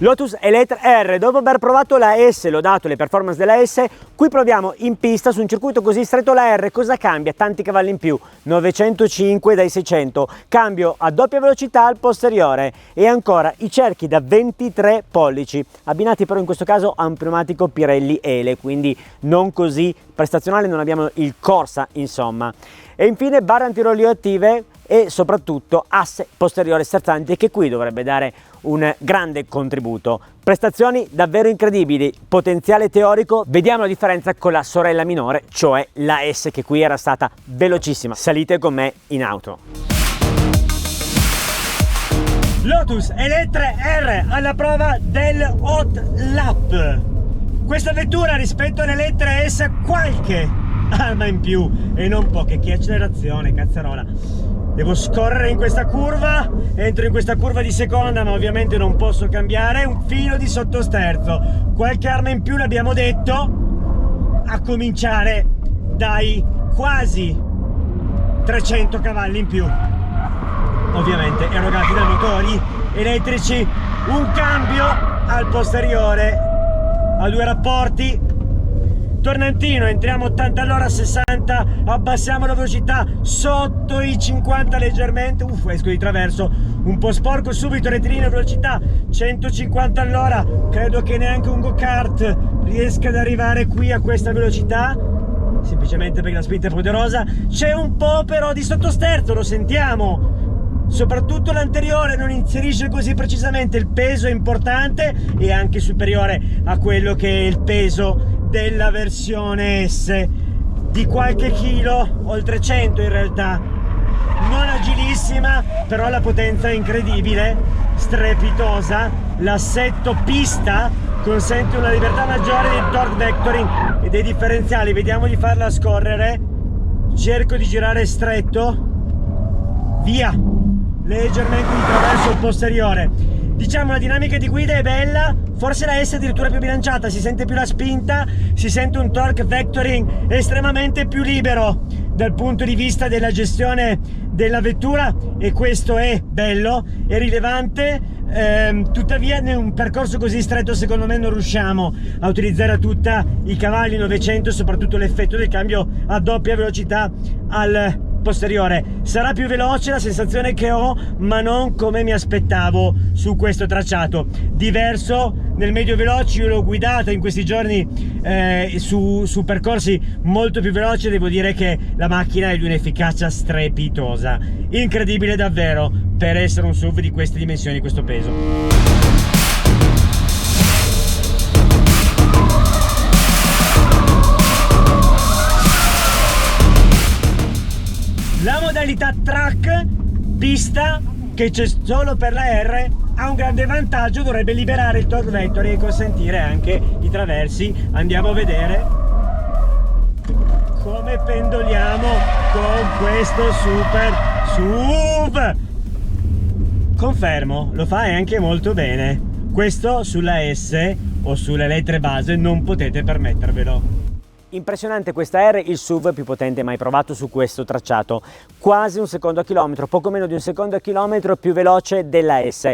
Lotus Eletre R, dopo aver provato la S, lodato le performance della S, qui proviamo in pista su un circuito così stretto la R. Cosa cambia? Tanti cavalli in più, 905 dai 600, cambio a doppia velocità al posteriore e ancora i cerchi da 23 pollici, abbinati però in questo caso a un pneumatico Pirelli Ele, quindi non così prestazionale, non abbiamo il Corsa insomma. E infine barre antirolio attive e soprattutto asse posteriore sterzante, che qui dovrebbe dare un grande contributo. Prestazioni davvero incredibili, potenziale teorico. Vediamo la differenza con la sorella minore, cioè la S, che qui era stata velocissima. Salite con me in auto. Lotus Eletre R alla prova del Hot Lap. Questa vettura rispetto all'Eletre S ha qualche arma in più e non poche. Che accelerazione, cazzarola. Devo scorrere in questa curva, entro in questa curva di seconda, ma ovviamente non posso cambiare. Un filo di sottosterzo, qualche arma in più l'abbiamo detto, a cominciare dai quasi 300 cavalli in più, ovviamente erogati da motori elettrici. Un cambio al posteriore a 2 rapporti, tornantino, entriamo 80 all'ora, 60, abbassiamo la velocità sotto i 50 leggermente, esco di traverso, un po' sporco subito, rettilineo velocità 150 all'ora, credo che neanche un go-kart riesca ad arrivare qui a questa velocità, semplicemente perché la spinta è poderosa. C'è un po' però di sottosterzo, lo sentiamo, soprattutto l'anteriore non inserisce così precisamente, il peso è importante e anche superiore a quello che è il peso della versione S, di qualche chilo, oltre 100 in realtà. Non agilissima, però la potenza è incredibile, strepitosa. L'assetto pista consente una libertà maggiore del torque vectoring e dei differenziali. Vediamo di farla scorrere, cerco di girare stretto, via, leggermente di traverso il posteriore. Diciamo la dinamica di guida è bella, forse la S è addirittura più bilanciata, si sente più la spinta, si sente un torque vectoring estremamente più libero dal punto di vista della gestione della vettura, e questo è bello, è rilevante. Tuttavia in un percorso così stretto secondo me non riusciamo a utilizzare a tutta i cavalli 900, soprattutto l'effetto del cambio a doppia velocità al posteriore. Sarà più veloce, la sensazione che ho, ma non come mi aspettavo su questo tracciato. Diverso nel medio veloce, io l'ho guidata in questi giorni su percorsi molto più veloci, devo dire che la macchina è di un'efficacia strepitosa, incredibile davvero per essere un SUV di queste dimensioni, di questo peso. La modalità track pista, che c'è solo per la R, ha un grande vantaggio, dovrebbe liberare il torque vectoring e consentire anche i traversi. Andiamo a vedere come pendoliamo con questo super SUV. Confermo, lo fai anche molto bene. Questo sulla S o sulle Eletre base non potete permettervelo. Impressionante questa R, il SUV più potente mai provato su questo tracciato, quasi un secondo a chilometro, poco meno di un secondo a chilometro più veloce della S.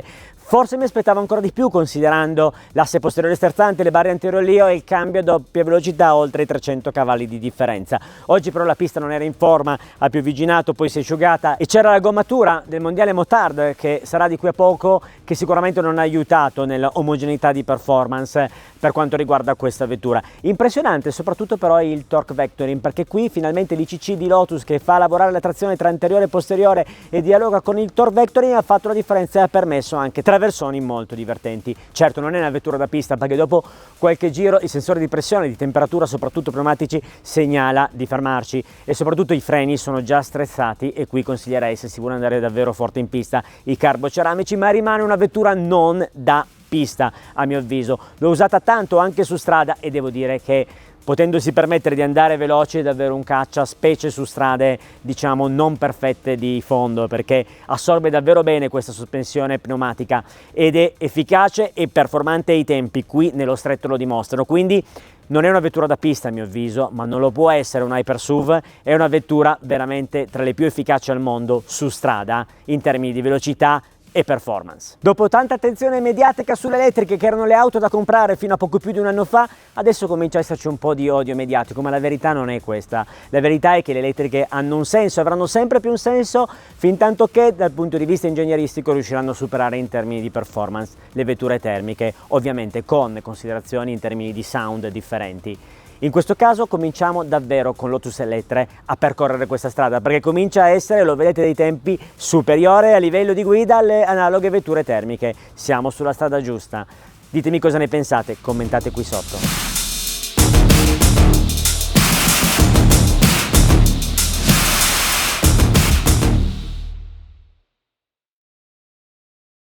Forse mi aspettavo ancora di più, considerando l'asse posteriore sterzante, le barre antirolio e il cambio a doppia velocità oltre i 300 cavalli di differenza. Oggi però la pista non era in forma, ha piovigginato, poi si è asciugata e c'era la gommatura del mondiale Motard che sarà di qui a poco, che sicuramente non ha aiutato nell'omogeneità di performance per quanto riguarda questa vettura. Impressionante soprattutto però il torque vectoring, perché qui finalmente l'ICC di Lotus, che fa lavorare la trazione tra anteriore e posteriore e dialoga con il torque vectoring, ha fatto la differenza e ha permesso anche traversoni molto divertenti. Certo non è una vettura da pista, perché dopo qualche giro il sensore di pressione, di temperatura, soprattutto pneumatici, segnala di fermarci, e soprattutto i freni sono già strezzati, e qui consiglierei, se si vuole andare davvero forte in pista, i carboceramici, ma rimane una vettura non da pista a mio avviso. L'ho usata tanto anche su strada e devo dire che, potendosi permettere di andare veloce, è davvero un caccia, specie su strade diciamo non perfette di fondo, perché assorbe davvero bene questa sospensione pneumatica ed è efficace e performante ai tempi. Qui nello stretto lo dimostrano, quindi non è una vettura da pista a mio avviso, ma non lo può essere un Hyper SUV. È una vettura veramente tra le più efficaci al mondo su strada in termini di velocità, e performance. Dopo tanta attenzione mediatica sulle elettriche, che erano le auto da comprare fino a poco più di un anno fa, adesso comincia a esserci un po' di odio mediatico, ma la verità non è questa. La verità è che le elettriche hanno un senso, avranno sempre più un senso, fin tanto che dal punto di vista ingegneristico riusciranno a superare in termini di performance le vetture termiche, ovviamente con considerazioni in termini di sound differenti. In questo caso cominciamo davvero con Lotus Eletre a percorrere questa strada, perché comincia a essere, lo vedete, dei tempi superiore a livello di guida alle analoghe vetture termiche. Siamo sulla strada giusta. Ditemi cosa ne pensate, commentate qui sotto.